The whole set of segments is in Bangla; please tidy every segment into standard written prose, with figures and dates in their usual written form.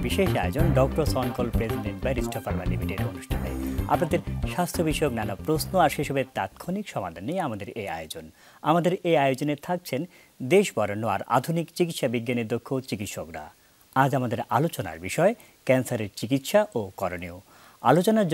বিশেষ আয়োজন doctors on call presented by রিস্টোফার লিমিটেড অনুষ্ঠানে আপনাদের স্বাস্থ্য বিষয়ক নানা প্রশ্ন আর সেসবের তাৎক্ষণিক সমাধান নিয়ে আমাদের এই আয়োজন। আমাদের এই আয়োজনে থাকছেন দেশ বরেণ্য আর আধুনিক চিকিৎসা বিজ্ঞানে দক্ষ চিকিৎসকরা। আজ আমাদের আলোচনার বিষয় ক্যান্সারের চিকিৎসা ও করণীয়। আলোচনার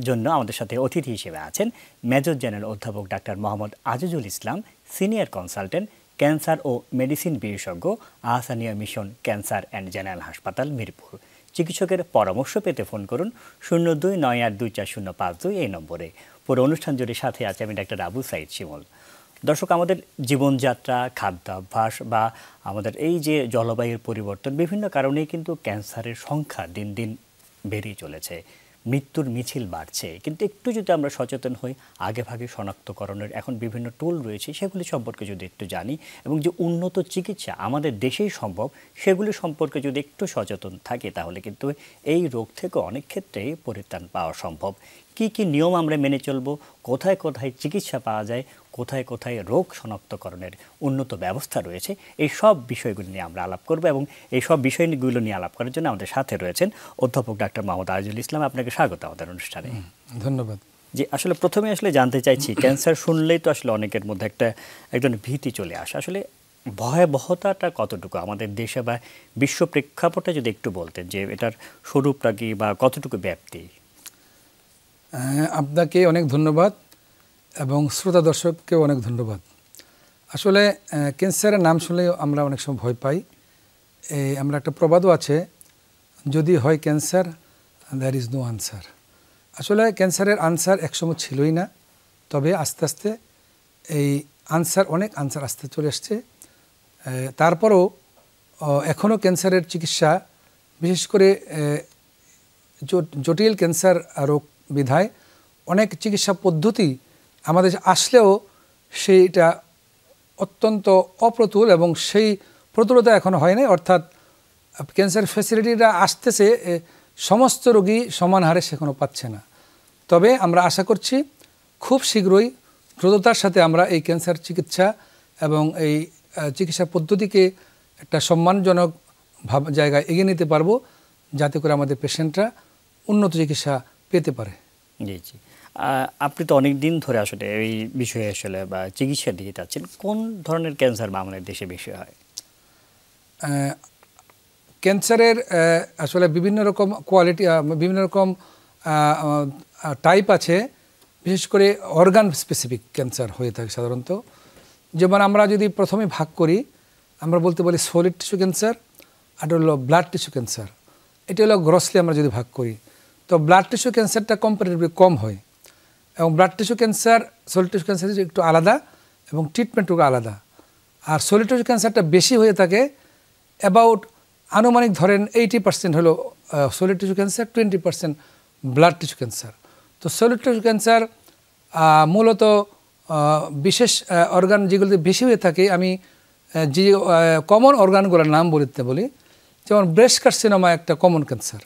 জন্য আমাদের সাথে অতিথি হিসেবে আছেন মেজর জেনারেল অধ্যাপক doctor Mohammad Azizul Islam, senior consultant cancer ও মেডিসিন বিশেষজ্ঞ, Ahsania mission cancer and general হাসপাতাল, মিরপুর। চিকিৎসকের পরামর্শ পেতে ফোন করুন 02982405 এই নম্বরে। পুরো অনুষ্ঠান জুড়ে সাথে আছে আমি ডাক্তার আবু সাইদ শিমুল। দর্শক, আমাদের জীবনযাত্রা, খাদ্যাভ্যাস বা আমাদের এই যে জলবায়ুর পরিবর্তন, বিভিন্ন কারণেই কিন্তু ক্যান্সারের সংখ্যা দিন দিন বেড়েই চলেছে, মৃত্যুর মিছিল বাড়ছে। কিন্তু একটু যদি আমরা সচেতন হই, আগেভাগে শনাক্তকরণের এখন বিভিন্ন টুল রয়েছে, সেগুলি সম্পর্কে যদি একটু জানি এবং যে উন্নত চিকিৎসা আমাদের দেশেই সম্ভব, সেগুলি সম্পর্কে যদি একটু সচেতন থাকে, তাহলে কিন্তু এই রোগ থেকে অনেক ক্ষেত্রেই পরিত্রাণ পাওয়া সম্ভব। কি কি নিয়ম আমরা মেনে চলব, কোথায় কোথায় চিকিৎসা পাওয়া যায়, কোথায় কোথায় রোগ শনাক্তকরণের উন্নত ব্যবস্থা রয়েছে, এই সব বিষয়গুলো নিয়ে আমরা আলাপ করব। এবং এই সব বিষয়গুলো নিয়ে আলাপ করার জন্য আমাদের সাথে রয়েছেন অধ্যাপক ডাক্তার মোহাম্মদ আজিজুল ইসলাম। আপনাকে স্বাগত আমাদের অনুষ্ঠানে। ধন্যবাদ। যে আসলে প্রথমে জানতে চাইছি, ক্যান্সার শুনলেই তো আসলে অনেকের মধ্যে একজন ভীতি চলে আসে। আসলে ভয়াবহতাটা কতটুকু আমাদের দেশে বা বিশ্ব প্রেক্ষাপটে যদি একটু বলতেন যে এটার স্বরূপটা কি বা কতটুকু ব্যাপ্তি? আপনাকে অনেক ধন্যবাদ এবং শ্রোতা দর্শককেও অনেক ধন্যবাদ। আসলে ক্যান্সারের নাম শুনলে আমরা অনেক সময় ভয় পাই। আমরা একটা প্রবাদও আছে, যদি হয় cancer there is no answer. আসলে ক্যান্সারের আনসার একসময় ছিলই না, তবে আস্তে আস্তে এই অনেক আনসার আসতে চলে আসছে। তারপরও এখনও ক্যান্সারের চিকিৎসা, বিশেষ করে জটিল ক্যান্সার রোগ বিধায় অনেক চিকিৎসা পদ্ধতি আমাদের আসলেও সেইটা অত্যন্ত অপ্রতুল এবং সেই প্রতুলতা এখনও হয় নাই। অর্থাৎ ক্যান্সার ফ্যাসিলিটিটা আসতেছে, সমস্ত রোগী সমান হারে সেখানেও পাচ্ছে না। তবে আমরা আশা করছি খুব শীঘ্রই দ্রুততার সাথে আমরা এই ক্যান্সার চিকিৎসা এবং এই চিকিৎসা পদ্ধতিকে একটা সম্মানজনক জায়গায় এগিয়ে নিতে পারবো, যাতে করে আমাদের পেশেন্টরা উন্নত চিকিৎসা পেতে পারে। জি জি, আপনি তো অনেক দিন ধরে আসলে এই বিষয়ে বা চিকিৎসা দিয়ে যাচ্ছেন। কোন ধরনের ক্যান্সার বা আমাদের দেশে বেশি হয়? ক্যান্সারের আসলে বিভিন্ন রকম কোয়ালিটি, বিভিন্ন রকম টাইপ আছে। বিশেষ করে অর্গান স্পেসিফিক ক্যান্সার হয়ে থাকে সাধারণত। যেমন আমরা যদি প্রথমে ভাগ করি, আমরা বলতে বলি সলিড টিস্যু ক্যান্সার, আর হলো ব্লাড টিস্যু ক্যান্সার। এটা হলো গ্রসলি আমরা যদি ভাগ করি, তো ব্লাড টিস্যু ক্যান্সারটা কম্পারেটিভলি কম হয় এবং blood tissue cancer solid tissue cancer একটু আলাদা এবং ট্রিটমেন্টটুকু আলাদা। আর সলিড টিস্যু ক্যান্সারটা বেশি হয়ে থাকে, অ্যাবাউট আনুমানিক ধরেন 80% হলো solid tissue cancer, 20% blood tissue cancer. তো সলিড টিস্যু ক্যান্সার মূলত বিশেষ অর্গান যেগুলোতে বেশি হয়ে থাকে, আমি যে কমন অর্গানগুলোর নাম বলি, যেমন ব্রেস্ট কার্সিনোমা একটা কমন ক্যান্সার,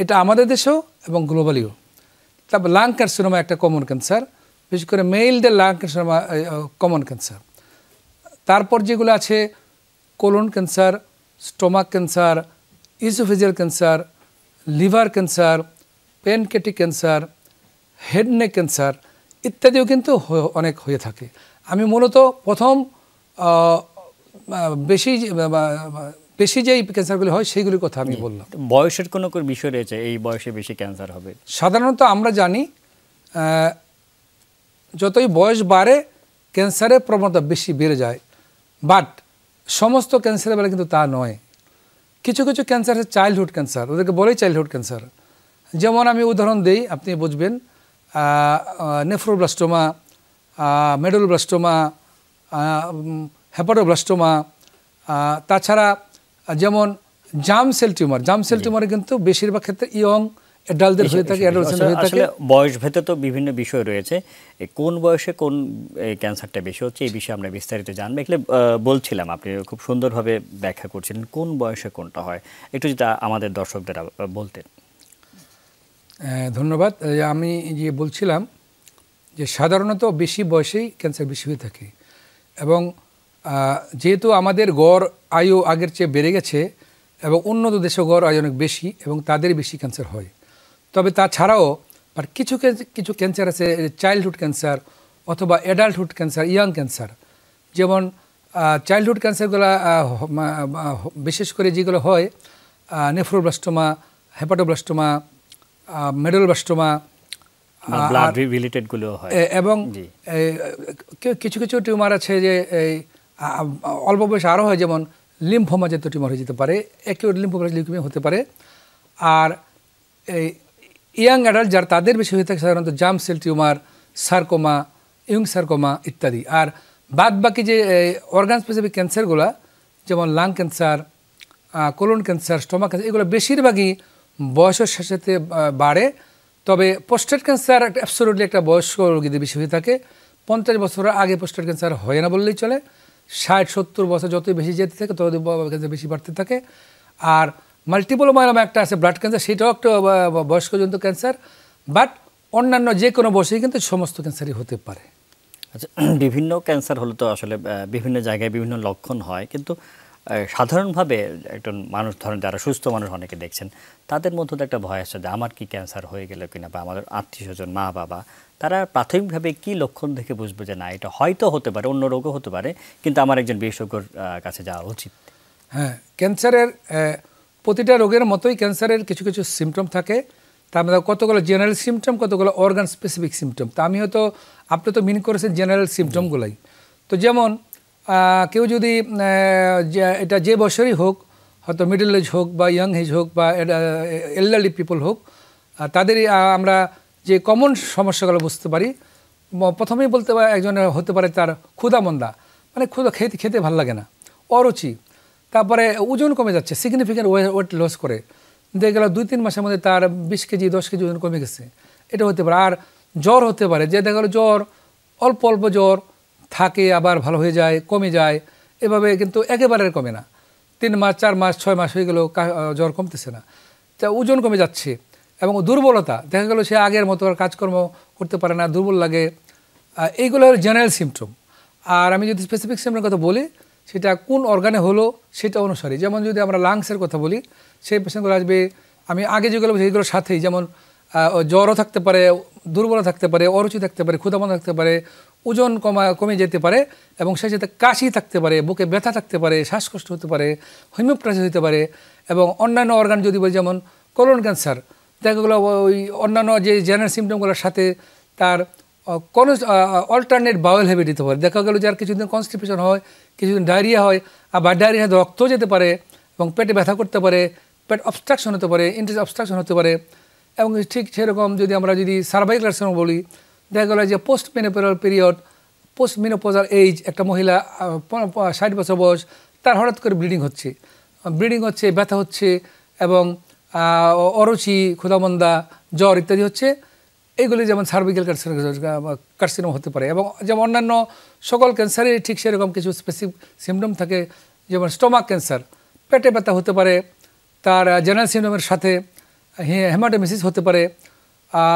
এটা আমাদের দেশেও এবং গ্লোবালিও। তারপর লাং কার্সিনোমা একটা কমন ক্যান্সার, বিশেষ করে মেলদের লাং কার্সিনোমা কমন ক্যান্সার। তারপর যেগুলো আছে colon cancer, stomach cancer, oesophageal cancer, liver cancer, pancreatic cancer, head neck cancer ইত্যাদিও কিন্তু অনেক হয়ে থাকে। আমি মূলত প্রথম বেশি যেই ক্যান্সারগুলি হয় সেইগুলির কথা আমি বললাম। বয়সের কোনো বিষয় রয়েছে, এই বয়সে বেশি ক্যান্সার হবে? সাধারণত আমরা জানি যতই বয়স বাড়ে ক্যান্সারের প্রবণতা বেশি বেড়ে যায়, বাট সমস্ত ক্যান্সারের বেলা কিন্তু তা নয়। কিছু কিছু ক্যান্সার আছে চাইল্ডহুড ক্যান্সার, ওদেরকে বলেই চাইল্ডহুড ক্যান্সার। যেমন আমি উদাহরণ দিই, আপনি বুঝবেন, নেফ্রোব্লাস্টোমা, মেডুলোব্লাস্টোমা, হেপাটোব্লাস্টোমা, তাছাড়া যেমন জার্ম সেল টিউমারে কিন্তু বেশিরভাগ ক্ষেত্রে ইয়ং অ্যাডাল্টদের হয়ে থাকে, অ্যাডোলেসেন্ট হয়ে থাকে। বয়স ভেদে তো বিভিন্ন বিষয় রয়েছে, কোন বয়সে কোন ক্যান্সারটা বেশি হচ্ছে এই বিষয়ে আমরা বিস্তারিত জানবো। এগুলো বলছিলাম, আপনি খুব সুন্দরভাবে ব্যাখ্যা করছিলেন কোন বয়সে কোনটা হয়, একটু যদি আমাদের দর্শকদের বলতেন। ধন্যবাদ। আমি যে বলছিলাম যে সাধারণত বেশি বয়সেই ক্যান্সার বেশি হয়ে থাকে এবং যেহেতু আমাদের গড় আয়ু আগের চেয়ে বেড়ে গেছে এবং উন্নত দেশে গড় আয় অনেক বেশি এবং তাদের বেশি ক্যান্সার হয়। তবে তাছাড়াও আর কিছু ক্যান্সার আছে, চাইল্ডহুড ক্যান্সার অথবা অ্যাডাল্টহুড ক্যান্সার, ইয়াং ক্যান্সার। যেমন চাইল্ডহুড ক্যান্সারগুলো বিশেষ করে যেগুলো হয় nephroblastoma, hepatoblastoma, medulloblastoma, blood related গুলো হয়। এবং কিছু কিছু টিউমার আছে যে অল্প বয়সে আরও হয়, যেমন লিম্ফোমা জাতীয় টিউমার হয়ে যেতে পারে, অ্যাকিউট লিম্ফোপ্লাস্টিক লিউকেমিয়া হতে পারে। আর এই ইয়াং অ্যাডাল্ট যারা তাদের বেশি হয়ে থাকে সাধারণত germ cell tumour, sarcoma, young sarcoma ইত্যাদি। আর বাদ বাকি যে অর্গান স্পেসিফিক ক্যান্সারগুলো যেমন lung cancer, colon cancer, stomach cancer, এগুলো বেশিরভাগই বয়সের সাথে সাথে বাড়ে। তবে প্রোস্টেট ক্যান্সার অ্যাবসলিউটলি একটা বয়স্ক রোগীদের বেশি হয়ে থাকে। 50 বছরের আগে প্রোস্টেট ক্যান্সার হয় না বললেই চলে। 60-70 বছর যতই বেশি যেতে থাকে ততই ক্যান্সার বেশি বাড়তে থাকে। আর মাল্টিপল মায়োমা একটা আছে ব্লাড ক্যান্সার, সেটাও একটা বয়স্কজনিত ক্যান্সার। বাট অন্যান্য যে কোনো বয়সেই কিন্তু সমস্ত ক্যান্সারই হতে পারে। আচ্ছা, বিভিন্ন ক্যান্সার হলে তো আসলে বিভিন্ন জায়গায় বিভিন্ন লক্ষণ হয়, কিন্তু সাধারণভাবে একজন মানুষ, ধরেন যারা সুস্থ মানুষ অনেকে দেখছেন, তাদের মধ্যে তো একটা ভয় আসছে যে আমার কি ক্যান্সার হয়ে গেল কিনা, বা আমাদের আত্মীয় স্বজন, মা বাবা, তারা প্রাথমিকভাবে কি লক্ষণ দেখে বুঝবে যে না এটা হয়তো হতে পারে, অন্য রোগও হতে পারে, কিন্তু আমার একজন বিশেষজ্ঞর কাছে যাওয়া উচিত? হ্যাঁ, ক্যান্সারের প্রতিটা রোগের মতোই ক্যান্সারের কিছু কিছু সিমটম থাকে। তার মধ্যে কতগুলো জেনারেল সিমটম, কতগুলো অর্গান স্পেসিফিক সিমটম। তা আমি হয়তো, আপনি তো মিন করেছেন জেনারেল সিমটমগুলাই। তো যেমন কেউ যদি এটা যে বছরই হোক, হয়তো মিডল এজ হোক বা ইয়াং এজ হোক বা এল্ডারলি পিপল হোক, তাদেরই আমরা যে কমন সমস্যাগুলো বুঝতে পারি। প্রথমেই বলতে পারে একজনের হতে পারে তার ক্ষুধামন্দা, মানে খেতে ভালো লাগে না, অরুচি। তারপরে ওজন কমে যাচ্ছে, সিগনিফিক্যান্ট ওয়েট লস করে, দেখে গেল 2-3 মাসের মধ্যে তার 20 কেজি 10 কেজি ওজন কমে গেছে, এটা হতে পারে। আর জ্বর হতে পারে, যে দেখা গেলো জ্বর অল্প অল্প জ্বর থাকে, আবার ভালো হয়ে যায়, কমে যায়, এভাবে কিন্তু একেবারে কমে না। 3 মাস 4 মাস 6 মাস হয়ে গেল জ্বর কমতেছে না, তা ওজন কমে যাচ্ছে। এবং দুর্বলতা, দেখা গেল সে আগের মতো আর কাজকর্ম করতে পারে না, দুর্বল লাগে। এইগুলো হলো জেনারেল সিমটম। আর আমি যদি স্পেসিফিক সিমটমের কথা বলি, সেটা কোন অর্গানে হলো সেটা অনুসারে। যেমন যদি আমরা লাংসের কথা বলি, সেই পেশেন্টগুলো আসবে, আমি আগে যেগুলো বলছি সেইগুলোর সাথেই, যেমন জ্বরও থাকতে পারে, দুর্বল থাকতে পারে, অরুচি থাকতে পারে, ক্ষুধামন্দা থাকতে পারে, ওজন কমে যেতে পারে, এবং সেই সাথে কাশি থাকতে পারে, বুকে ব্যথা থাকতে পারে, শ্বাসকষ্ট হতে পারে, হিমোপ্রাইসিস হতে পারে। এবং অন্যান্য অর্গান যদি বলি, যেমন কোলন ক্যান্সার, দেখা গেলো ওই অন্যান্য যে জেনারেল সিমটমগুলোর সাথে তার কোনো অল্টারনেট বাউল হ্যাবিট দিতে পারে। দেখা গেলো যার কিছুদিন কনস্টিপেশন হয়, কিছুদিন ডায়রিয়া হয়, আবার ডায়রিয়া রক্ত যেতে পারে, এবং পেটে ব্যথা করতে পারে, পেট অবস্ট্রাকশন হতে পারে, ইন্টেস্টাইন অবস্ট্রাকশন হতে পারে। এবং ঠিক সেরকম যদি আমরা সার্ভাইকাল সিনড্রোম বলি, দেখা গেলো যে post menopausal period, post menopausal age, একটা মহিলা 60 বছর বয়স, তার হঠাৎ করে ব্লিডিং হচ্ছে, ব্যথা হচ্ছে, এবং অরুচি, ক্ষুধামন্দা, জ্বর ইত্যাদি হচ্ছে। এইগুলি যেমন সার্ভিক্যাল কার্সিনোম হতে পারে। এবং যেমন অন্যান্য সকল ক্যান্সারে ঠিক সেরকম কিছু স্পেসিফিক সিমটম থাকে। যেমন স্টোমাক ক্যান্সার, পেটে ব্যথা হতে পারে, তার জেনারেল সিমটমের সাথে হেমাটোমেসিস হতে পারে,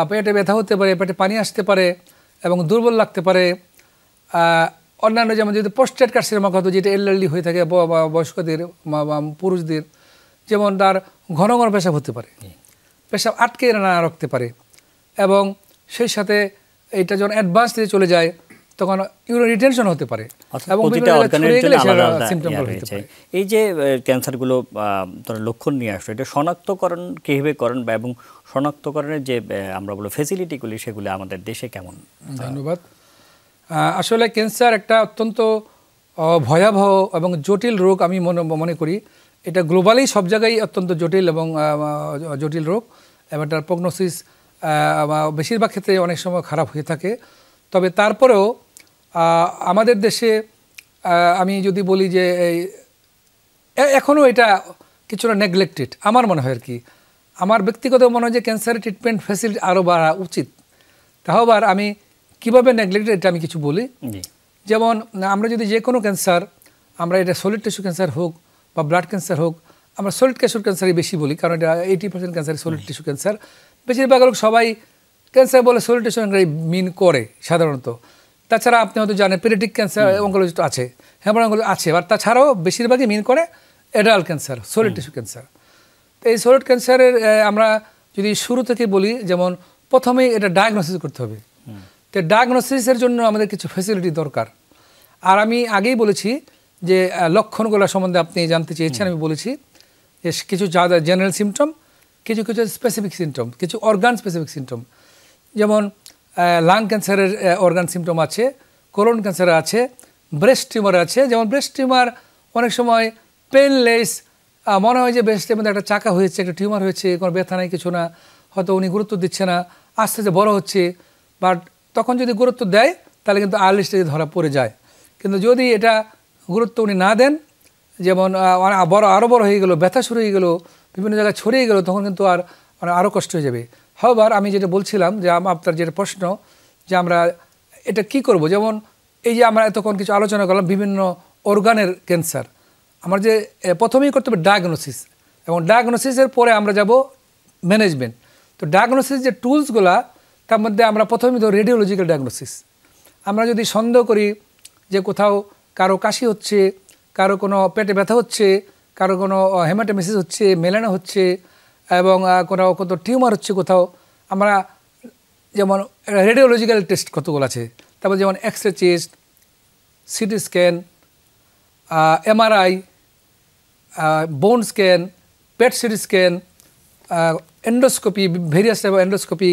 পেটে ব্যথা হতে পারে, পেটে পানি আসতে পারে, এবং দুর্বল লাগতে পারে। অন্যান্য যেমন যদি প্রোস্টেট কার্সিনোমা হতো, যেটা এল্ডারলি হয়ে থাকে বয়স্কদের, পুরুষদের, যেমন তার ঘন ঘন পেশাব হতে পারে, পেশাব আটকে না রাখতে পারে। এবং সেই সাথে এটা যখন অ্যাডভান্স দিয়ে চলে যায়, তখন ইউরিন রিটেনশন হতে পারে। এবং এই যে ক্যান্সারগুলো লক্ষণ নিয়ে আসলো, এটা শনাক্তকরণ কীভাবে করেন, বা এবং শনাক্তকরণের যে আমরা বলো ফেসিলিটিগুলি, সেগুলো আমাদের দেশে কেমন? ধন্যবাদ। আসলে ক্যান্সার একটা অত্যন্ত ভয়াবহ এবং জটিল রোগ আমি মনে করি। এটা গ্লোবালি সব জায়গায় অত্যন্ত জটিল এবং জটিল রোগ, এবং এটার প্রগনোসিস বেশিরভাগ ক্ষেত্রে অনেক সময় খারাপ হয়ে থাকে। তবে তারপরেও আমাদের দেশে আমি যদি বলি যে এখনও এটা কিছুটা নেগলেক্টেড আমার মনে হয় আর কি। আমার ব্যক্তিগত মনে হয় যে ক্যান্সারের ট্রিটমেন্ট ফ্যাসিলিটি আরও বাড়া উচিত। তাও আবার আমি কীভাবে নেগলেক্টেড এটা আমি কিছু বলি। যেমন আমরা যদি যে কোনো ক্যান্সার, আমরা এটা সলিড টিস্যু ক্যান্সার হোক বা ব্লাড ক্যান্সার হোক, আমরা সলিড টিস্যু ক্যান্সারই বেশি বলি, কারণ এটা 80% ক্যান্সার সলিড টিস্যু ক্যান্সার। বেশিরভাগ লোক সবাই ক্যান্সার বলে সলিড টিস্যু ক্যান্সার মিন করে সাধারণত। তাছাড়া আপনি হয়তো জানেন পেডিয়াট্রিক ক্যান্সার অঙ্কোলজিস্ট আছে, হেমাটোলজিস্ট আছে, আর তাছাড়াও বেশিরভাগই মিন করে adult cancer, solid tissue cancer. এই সলিড ক্যান্সারের আমরা যদি শুরু থেকে বলি, যেমন প্রথমেই এটা ডায়াগনোসিস করতে হবে। তো ডায়াগনোসিসের জন্য আমাদের কিছু ফ্যাসিলিটি দরকার। আর আমি আগেই বলেছি যে লক্ষণগুলো সম্বন্ধে আপনি জানতে চেয়েছেন, আমি বলেছি যে কিছু জেনারেল সিমটম, কিছু কিছু স্পেসিফিক সিমটম, কিছু অর্গান স্পেসিফিক সিমটম। যেমন লাং ক্যান্সারের অর্গান সিমটম আছে, কোলন ক্যান্সার আছে, ব্রেস্ট টিউমার আছে। যেমন ব্রেস্ট টিউমার অনেক সময় পেনলেস, মনে হয় যে ব্রেস্টের মধ্যে একটা চাকা হয়েছে, একটা টিউমার হয়েছে, কোনো ব্যথা নাই, কিছু না, হয়তো উনি গুরুত্ব দিচ্ছে না, আস্তে আস্তে বড় হচ্ছে। বাট তখন যদি গুরুত্ব দেয় তাহলে কিন্তু আর্লি স্টেজে ধরা পড়ে যায়। কিন্তু যদি এটা গুরুত্ব উনি না দেন, যেমন আরও বড় হয়ে গেলো, ব্যথা শুরু হয়ে গেলো, বিভিন্ন জায়গায় ছড়িয়ে গেলো, তখন কিন্তু আরও কষ্ট হয়ে যাবে। হবার আমি যেটা বলছিলাম যে আপনার যেটা প্রশ্ন যে আমরা এটা কি করব, যেমন এই যে আমরা এতক্ষণ কিছু আলোচনা করলাম বিভিন্ন অর্গানের ক্যান্সার, আমার যে প্রথমেই করতে হবে ডায়াগনোসিস, এবং ডায়াগনোসিসের পরে আমরা যাব ম্যানেজমেন্ট। তো ডায়াগনোসিস যে টুলসগুলা, তার মধ্যে আমরা প্রথমেই ধরো রেডিওলজিক্যাল ডায়াগনোসিস। আমরা যদি সন্দেহ করি যে কোথাও কারো কাশি হচ্ছে, কারো কোনো পেটে ব্যথা হচ্ছে, কারো কোনো হেমাটোমেসিস হচ্ছে, মেলানো হচ্ছে, এবং কত টিউমার হচ্ছে কোথাও, আমরা যেমন রেডিওলজিক্যাল টেস্ট কতগুলো আছে, তারপর যেমন x-ray chest, CT scan, MRI, bone scan, PET CT scan, endoscopy, various type endoscopy,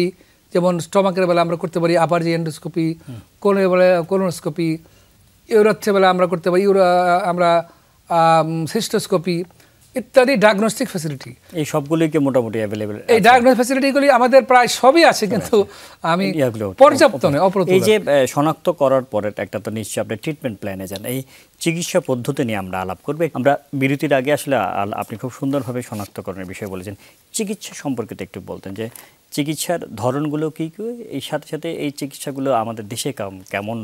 যেমন স্টমাকের বেলা আমরা করতে পারি আপার যে এন্ডোস্কোপি, কোলনের বেলা কোলোনোস্কোপি, ইউরোথের বেলা আমরা করতে পারি আমরা সিস্টোস্কোপি ইত্যাদি ডায়াগনস্টিক ফ্যাসিলিটি। এই সবগুলোই কি মোটামুটি অ্যাভেলেবল? এই ডায়াগনস্টিক ফ্যাসিলিটিগুলি আমাদের প্রায় সবই আছে, কিন্তু আমি পর্যাপ্ত নয়, অপ্রতুল। এই যে শনাক্ত করার পরে একটা তো নিশ্চয়ই আপনি ট্রিটমেন্ট প্ল্যানে যান, এই চিকিৎসা পদ্ধতি নিয়ে আমরা আলাপ করবে। আমরা বিরতির আগে আসলে আপনি খুব সুন্দরভাবে শনাক্তকরণের বিষয়ে বলেছেন, চিকিৎসা সম্পর্কিত একটু বলতেন যে চিকিৎসার ধরনগুলো কী কী, এই সাথে সাথে এই চিকিৎসাগুলো আমাদের দেশে কেমন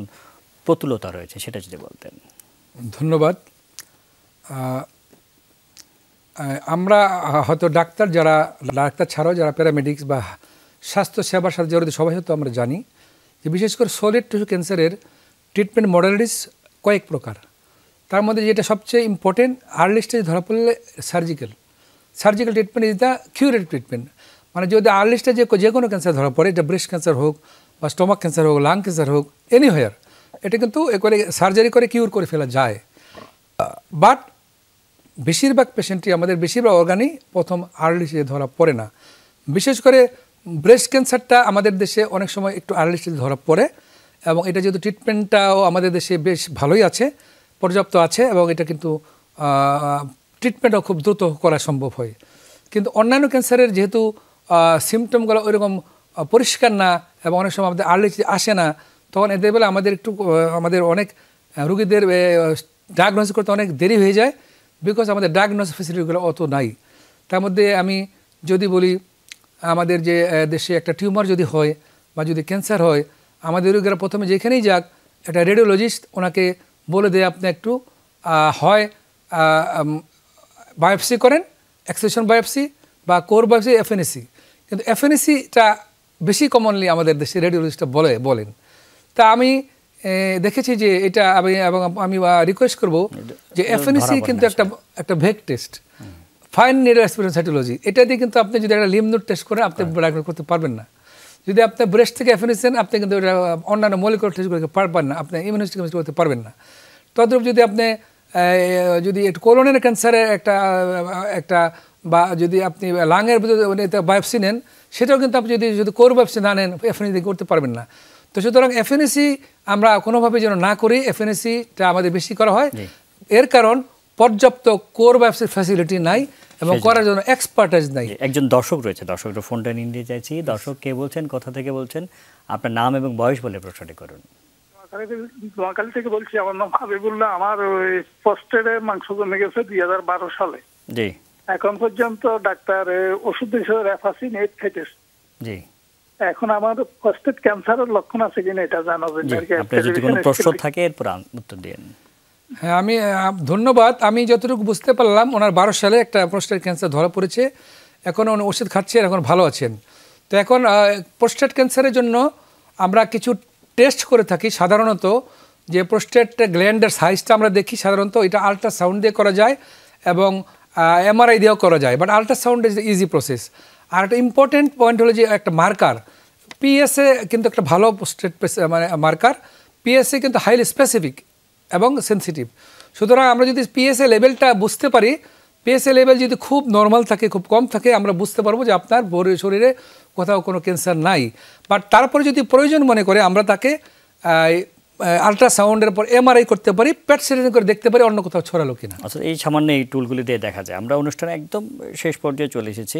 প্রতুলতা রয়েছে সেটা যদি বলতেন। ধন্যবাদ। আমরা হয়তো ডাক্তার ছাড়াও যারা প্যারামেডিক্স বা স্বাস্থ্যসেবার সাথে জড়িত সবাই হয়তো আমরা জানি যে বিশেষ করে সলিড টিস্যু ক্যান্সারের ট্রিটমেন্ট মডালিটিস কয়েক প্রকার। তার মধ্যে যেটা সবচেয়ে ইম্পর্টেন্ট, আর্লি স্টেজে ধরা পড়লে surgical treatment is the curative treatment. মানে যদি আর্লি স্টেজে যে কোনো ক্যান্সার ধরা পড়ে, এটা ব্রেস্ট ক্যান্সার হোক বা স্টমাক ক্যান্সার হোক, লাং ক্যান্সার হোক, এনিহোয়ার, এটা কিন্তু সার্জারি করে কিউর করে ফেলা যায়। বাট বেশিরভাগ পেশেন্টই, আমাদের বেশিরভাগ অর্গানই প্রথম আর্লি স্টেজে ধরা পড়ে না। বিশেষ করে ব্রেস্ট ক্যান্সারটা আমাদের দেশে অনেক সময় একটু আর্লি স্টেজে ধরা পড়ে, এবং এটা যেহেতু ট্রিটমেন্টটাও আমাদের দেশে বেশ ভালোই আছে, পর্যাপ্ত আছে, এবং এটা কিন্তু ট্রিটমেন্টও খুব দ্রুত করা সম্ভব হয়। কিন্তু অন্যান্য ক্যান্সারের যেহেতু সিমটমগুলো ওইরকম পরিষ্কার না, এবং অনেক সময় আমাদের আর্লি স্টেজে আসে না, তখন এদের বেলা আমাদের অনেক রুগীদের ডায়াগনোসিস করতে অনেক দেরি হয়ে যায়, বিকজ আমাদের ডায়াগনোসিস ফেসিলিটিগুলো অত নাই। তার মধ্যে আমি যদি বলি, আমাদের যে দেশে একটা টিউমার যদি হয় বা যদি ক্যান্সার হয়, আমাদের রোগীরা প্রথমে যেখানেই যাক একটা রেডিওলজিস্ট ওনাকে বলে দেয় আপনি একটু হয় বায়োপসি করেন, এক্সট্রাকশন বায়োপসি বা কোর বায়োপসি, এফএনএসি। কিন্তু এফএনএসিটা বেশি কমনলি আমাদের দেশে রেডিওলজিস্টরা বলেন। তা আমি দেখেছি যে এটা আমি রিকোয়েস্ট করব যে এফএনএসি কিন্তু একটা vague test, fine needle aspiration cytology, এটা দিয়ে কিন্তু আপনি যদি একটা লিম্ফ নোড টেস্ট করেন আপনি ডায়াগনোস করতে পারবেন না। যদি আপনি ব্রেস্ট থেকে এফএনএসি নেন, আপনি কিন্তু অন্যান্য মলিকুলার টেস্ট করতে পারবেন না, আপনি ইমিউনোহিস্টোকেমিস্ট্রি করতে পারবেন না। তদ্রূপ যদি আপনি একটু কোলনের ক্যান্সারের একটা বা যদি আপনি লাংয়ের বায়োপসি নেন, সেটাও কিন্তু আপনি যদি কোর বায়োপসি না নেন, এফএনএসি করতে পারবেন না। তো সুতরাং এফএনএসি আমরা কোনোভাবে যেন না করি, এফএনএসিটা আমাদের বেশি করা হয়, এর কারণ পর্যাপ্ত কোর বায়োপসির ফ্যাসিলিটি নাই এবং করার জন্য এক্সপার্টাইজ নাই। একজন দর্শক রয়েছে, দর্শকের ফোনটা নিয়ে চাইছি। দর্শক কে বলছেন, কোথা থেকে বলছেন, আপনার নাম এবং বয়স বলে প্রশ্নটি করুন। নোয়াখালী থেকে বলছি, আমার নাম হাবিবুল্লাহ। আমার ওই প্রস্টেটে মাংস জমে গেছে 2012 সালে। জি। এখন পর্যন্ত ডাক্তার ওষুধ দিয়েছে রেফাসিন 8 খাইতেছে। জি। এখন আমার প্রস্টেট ক্যান্সারের লক্ষণ আছে কিনা এটা জানাবেন। আপনার যদি কোনো প্রশ্ন থাকে এরপর উত্তর দিন। হ্যাঁ, আমি ধন্যবাদ। আমি যতটুকু বুঝতে পারলাম, ওনার 12 সালে একটা প্রস্টেট ক্যান্সার ধরা পড়েছে, এখন উনি ওষুধ খাচ্ছেন, এখন ভালো আছেন। তো এখন প্রস্টেট ক্যান্সারের জন্য আমরা কিছু টেস্ট করে থাকি সাধারণত, যে প্রস্টেট গ্ল্যান্ডের সাইজটা আমরা দেখি সাধারণত, এটা আল্ট্রাসাউন্ড দিয়ে করা যায়, এবং এমআরআই দিয়েও করা যায়, but ultrasound is easy process. আর একটা ইম্পর্টেন্ট পয়েন্ট হলো যে একটা মার্কার, পিএসএ কিন্তু একটা ভালো মানে মার্কার। পিএসএ কিন্তু হাইলি স্পেসিফিক এবং সেন্সিটিভ। সুতরাং আমরা যদি পিএসএ লেভেলটা বুঝতে পারি, পিএসএ লেভেল যদি খুব নর্মাল থাকে, খুব কম থাকে, আমরা বুঝতে পারবো যে আপনার শরীরে কোথাও কোনো ক্যান্সার নাই। বাট তারপরে যদি প্রয়োজন মনে করে আমরা তাকে আল্ট্রাসাউন্ডের পর এমআরআই করতে পারি, পেট সিটি করে দেখতে পারি অন্য কোথাও ছড়ালো কিনা। আচ্ছা, এই সামান্য এই টুলগুলি দিয়ে দেখা যায়। আমরা অনুষ্ঠানে একদম শেষ পর্যায়ে চলে এসেছি।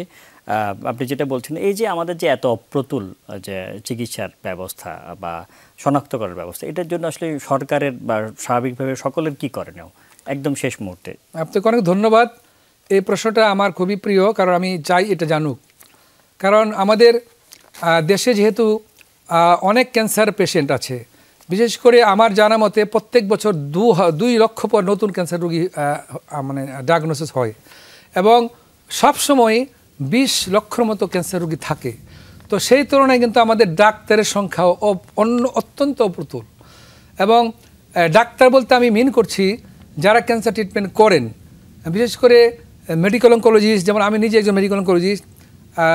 আপনি যেটা বলছেন, এই যে আমাদের যে এত অপ্রতুল যে চিকিৎসার ব্যবস্থা বা শনাক্ত করার ব্যবস্থা, এটার জন্য আসলে সরকারের বা স্বাভাবিকভাবে সকলের কি করণীয় একদম শেষ মুহূর্তে? আপনাকে অনেক ধন্যবাদ। এই প্রশ্নটা আমার খুবই প্রিয়, কারণ আমি চাই এটা জানুক। কারণ আমাদের দেশে যেহেতু অনেক ক্যান্সার পেশেন্ট আছে, বিশেষ করে আমার জানা মতে প্রত্যেক বছর 2 লক্ষ পর নতুন ক্যান্সার রোগী মানে ডায়াগনোসিস হয়, এবং সবসময় 20 লক্ষর মতো ক্যান্সার রোগী থাকে। তো সেই তুলনায় কিন্তু আমাদের ডাক্তারের সংখ্যাও অত্যন্ত অপ্রতুল। এবং ডাক্তার বলতে আমি মিন করছি যারা ক্যান্সার ট্রিটমেন্ট করেন, বিশেষ করে মেডিকেল অঙ্কোলজিস্ট, যেমন আমি নিজে একজন medical oncologist,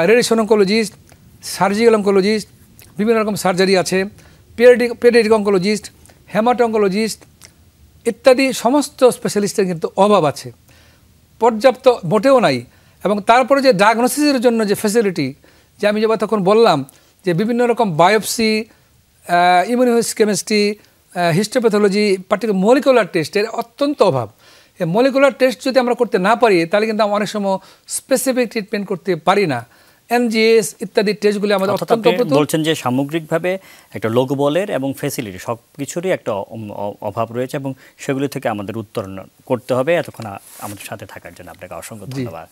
radiation oncologist, surgical oncologist, বিভিন্ন রকম সার্জারি আছে, পেডিয়াট্রিক অঙ্কোলজিস্ট, হেমাটো অঙ্কোলজিস্ট ইত্যাদি সমস্ত স্পেশালিস্টের কিন্তু অভাব আছে, পর্যাপ্ত মোটেও নাই। এবং তারপরে যে ডায়াগনোসিসের জন্য যে ফ্যাসিলিটি, যে আমি যেবার তখন বললাম যে বিভিন্ন রকম biopsy, immunohistochemistry, histopathology, particular molecular টেস্টের অত্যন্ত অভাব। এই মলিকুলার টেস্ট যদি আমরা করতে না পারি, তাহলে কিন্তু আমরা অনেক সময় স্পেসিফিক ট্রিটমেন্ট করতে পারি না। এনজিএস ইত্যাদি টেস্টগুলি আমাদের অত্যন্ত অপ্রতুল। বলছেন যে সামগ্রিকভাবে একটা লোকবলের এবং ফ্যাসিলিটি সব কিছুরই একটা অভাব রয়েছে, এবং সেগুলি থেকে আমাদের উত্তরণ করতে হবে। এতক্ষণ আমাদের সাথে থাকার জন্য আপনাকে অসংখ্য ধন্যবাদ।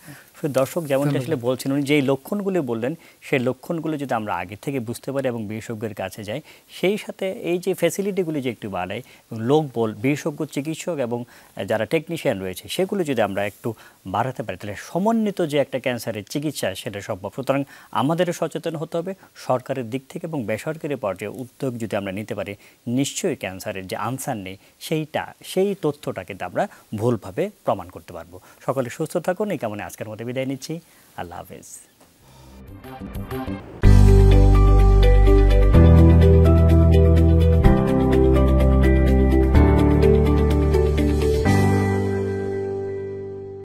দর্শক যেমনটি আসলে বলছেন, উনি যেই লক্ষণগুলি বললেন, সেই লক্ষণগুলো যদি আমরা আগে থেকে বুঝতে পারি এবং বিশেষজ্ঞের কাছে যাই, সেই সাথে এই যে ফ্যাসিলিটিগুলি যে একটু বাড়াই, লোকবল, বিশেষজ্ঞ চিকিৎসক এবং যারা টেকনিশিয়ান রয়েছে, সেগুলো যদি আমরা একটু বাড়াতে পারি, তাহলে সমন্বিত যে একটা ক্যান্সারের চিকিৎসা সেটা সম্ভব। সুতরাং আমাদেরও সচেতন হতে হবে সরকারের দিক থেকে, এবং বেসরকারি পর্যায়ে উদ্যোগ যদি আমরা নিতে পারি, নিশ্চয়ই ক্যান্সারের যে আনসার নেই সেই তথ্যটা কিন্তু আমরা ভুলভাবে প্রমাণ করতে পারবো। সকলে সুস্থ থাকুন, এই কামনে আজকের মতো বিদায় নিচ্ছি। আল্লাহ হাফেজ।